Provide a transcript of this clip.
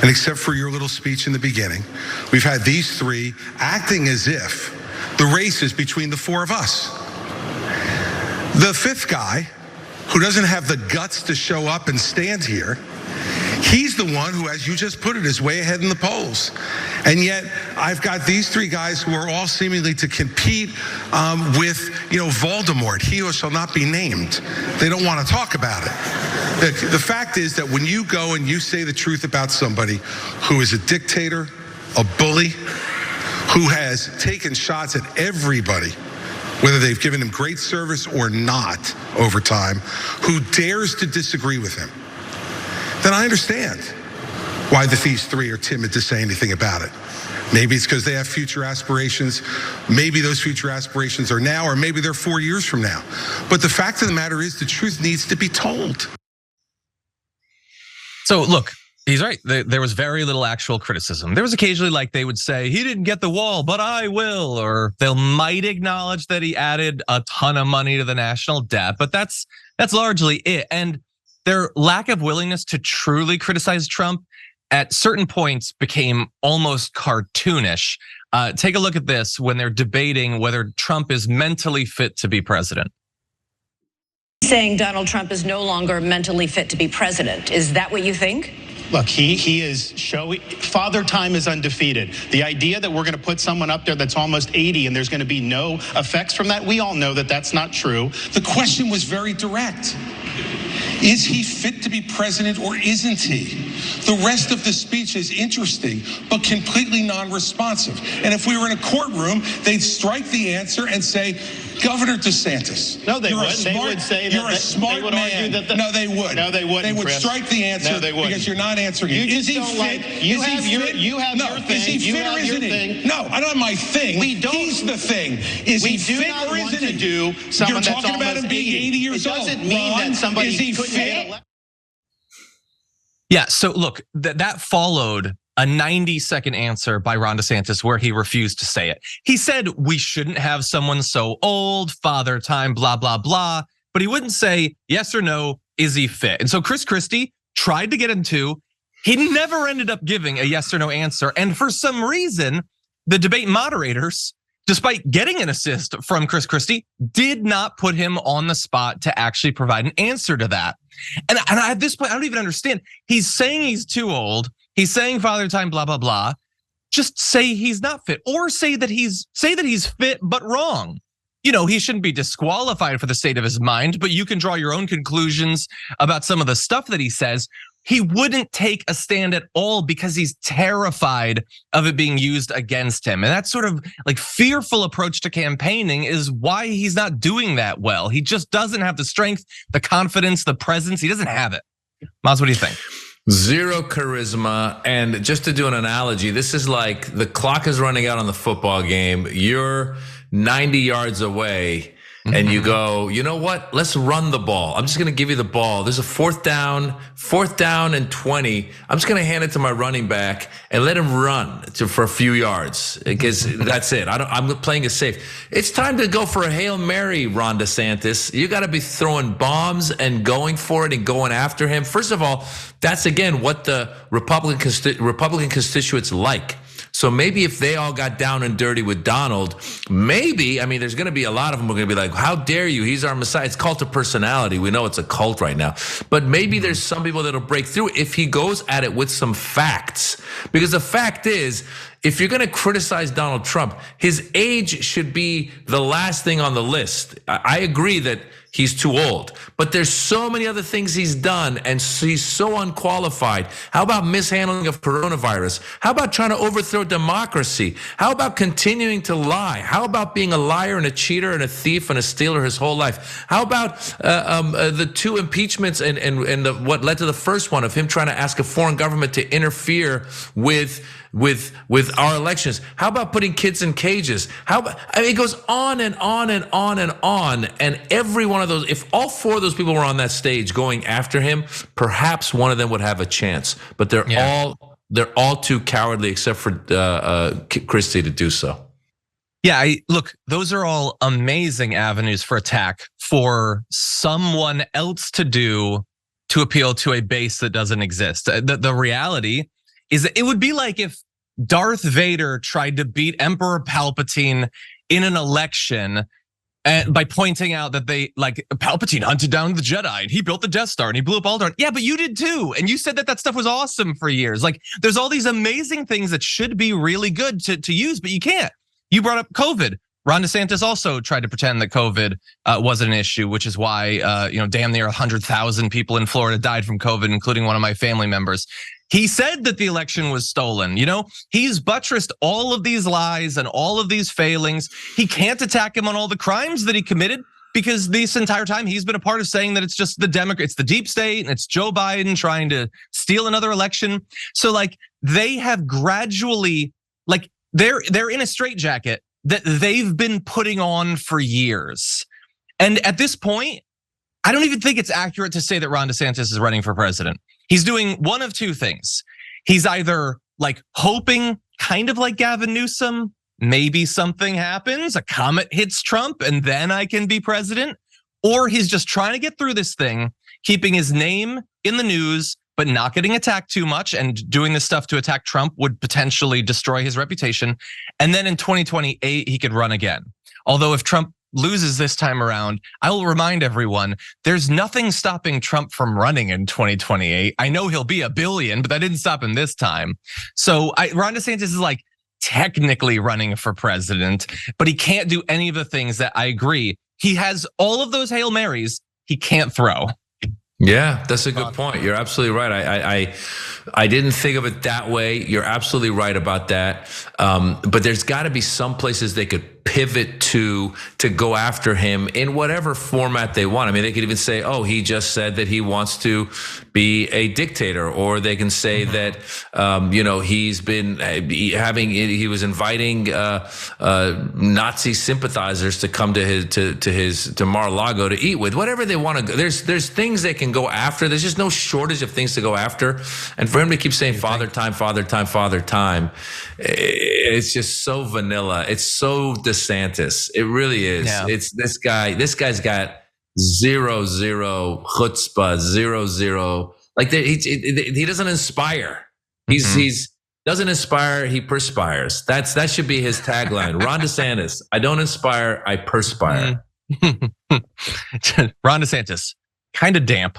And except for your little speech in the beginning, we've had these three acting as if the race is between the four of us. The fifth guy, who doesn't have the guts to show up and stand here, he's the one who, as you just put it, is way ahead in the polls. And yet, I've got these three guys who are all seemingly to compete with, Voldemort, he who shall not be named. They don't want to talk about it. The fact is that when you go and you say the truth about somebody who is a dictator, a bully, who has taken shots at everybody, whether they've given him great service or not over time, who dares to disagree with him, then I understand why these three are timid to say anything about it. Maybe it's because they have future aspirations. Maybe those future aspirations are now, or maybe they're 4 years from now. But the fact of the matter is the truth needs to be told. So look, he's right. There was very little actual criticism. There was occasionally like they would say, he didn't get the wall, but I will. Or they might acknowledge that he added a ton of money to the national debt, but that's largely it. And their lack of willingness to truly criticize Trump at certain points became almost cartoonish. Take a look at this when they're debating whether Trump is mentally fit to be president. Saying Donald Trump is no longer mentally fit to be president. Is that what you think? Look, he is showing, Father Time is undefeated. The idea that we're going to put someone up there that's almost 80 and there's going to be no effects from that, we all know that that's not true. The question was very direct. Is he fit to be president or isn't he? The rest of the speech is interesting, but completely non-responsive. And if we were in a courtroom, they'd strike the answer and say, Governor DeSantis. No, they wouldn't. They would say that you're a smart man. No, they would. No, they wouldn't. They would strike the answer because you're not answering it. Is he fit? You have your thing. Is he fit or isn't he? No, I don't have my thing. We don't. He's the thing. Is he fit or isn't he? Do someone you're talking about him being 80 years old. It doesn't mean that somebody is he fit? Yeah, so look, that followed a 90-second answer by Ron DeSantis where he refused to say it. He said we shouldn't have someone so old, father time, blah, blah, blah, but he wouldn't say yes or no, is he fit? And so Chris Christie tried to get into, he never ended up giving a yes or no answer. And for some reason, the debate moderators, despite getting an assist from Chris Christie, did not put him on the spot to actually provide an answer to that. And at this point, I don't even understand. He's saying he's too old. He's saying father time, blah, blah, blah. Just say he's not fit, or say that he's fit, but wrong. He shouldn't be disqualified for the state of his mind, but you can draw your own conclusions about some of the stuff that he says. He wouldn't take a stand at all because he's terrified of it being used against him. And that sort of like fearful approach to campaigning is why he's not doing that well. He just doesn't have the strength, the confidence, the presence. He doesn't have it. Maz, what do you think? Zero charisma. And just to do an analogy, this is like the clock is running out on the football game. You're 90 yards away and you go, you know what? Let's run the ball. I'm just going to give you the ball. There's a fourth down and 20. I'm just going to hand it to my running back and let him run for a few yards because that's it. I'm playing it safe. It's time to go for a Hail Mary, Ron DeSantis. You got to be throwing bombs and going for it and going after him. First of all, that's again what the Republican constituents like. So maybe if they all got down and dirty with Donald, maybe, there's gonna be a lot of them who are gonna be like, how dare you, he's our messiah. It's cult of personality. We know it's a cult right now. But maybe there's some people that'll break through if he goes at it with some facts. Because the fact is, if you're gonna criticize Donald Trump, his age should be the last thing on the list. I agree that he's too old, but there's so many other things he's done and he's so unqualified. How about mishandling of coronavirus? How about trying to overthrow democracy? How about continuing to lie? How about being a liar and a cheater and a thief and a stealer his whole life? How about the two impeachments and what led to the first one of him trying to ask a foreign government to interfere with our elections? How about putting kids in cages? It goes on and on and on and on. And every one of those, if all four of those people were on that stage going after him, perhaps one of them would have a chance. But they're all too cowardly, except for Christie, to do so. Yeah, look, those are all amazing avenues for attack for someone else to do to appeal to a base that doesn't exist. The reality is that it would be like if Darth Vader tried to beat Emperor Palpatine in an election and by pointing out that Palpatine hunted down the Jedi and he built the Death Star and he blew up Alderaan. Yeah, but you did too. And you said that stuff was awesome for years. Like there's all these amazing things that should be really good to use, but you can't. You brought up COVID. Ron DeSantis also tried to pretend that COVID wasn't an issue, which is why damn near 100,000 people in Florida died from COVID, including one of my family members. He said that the election was stolen. He's buttressed all of these lies and all of these failings. He can't attack him on all the crimes that he committed because this entire time he's been a part of saying that it's just the Democrats, it's the deep state, and it's Joe Biden trying to steal another election. So they have gradually, they're in a straitjacket that they've been putting on for years. And at this point, I don't even think it's accurate to say that Ron DeSantis is running for president. He's doing one of two things. He's either hoping, kind of like Gavin Newsom, maybe something happens, a comet hits Trump, and then I can be president. Or he's just trying to get through this thing, keeping his name in the news, but not getting attacked too much, and doing this stuff to attack Trump would potentially destroy his reputation. And then in 2028, he could run again. Although if Trump loses this time around, I will remind everyone, there's nothing stopping Trump from running in 2028. I know he'll be a billion, but that didn't stop him this time. So Ron DeSantis is technically running for president, but he can't do any of the things that I agree. He has all of those Hail Marys he can't throw. Yeah, that's a good point. You're absolutely right. I didn't think of it that way. You're absolutely right about that. But there's got to be some places they could pivot to go after him in whatever format they want. I mean, they could even say, oh, he just said that he wants to be a dictator, or they can say that, he's been he was inviting Nazi sympathizers to come to Mar-a-Lago to eat with, whatever they want to go. There's things they can go after. There's just no shortage of things to go after. And for him to keep saying father time, father time, father time, it's just so vanilla. It's so DeSantis. It really is. Yeah. It's this guy. This guy's got zero chutzpah, zero. He doesn't inspire. He's doesn't inspire. He perspires. That should be his tagline. Ron DeSantis. I don't inspire. I perspire. Ron DeSantis, kind of damp.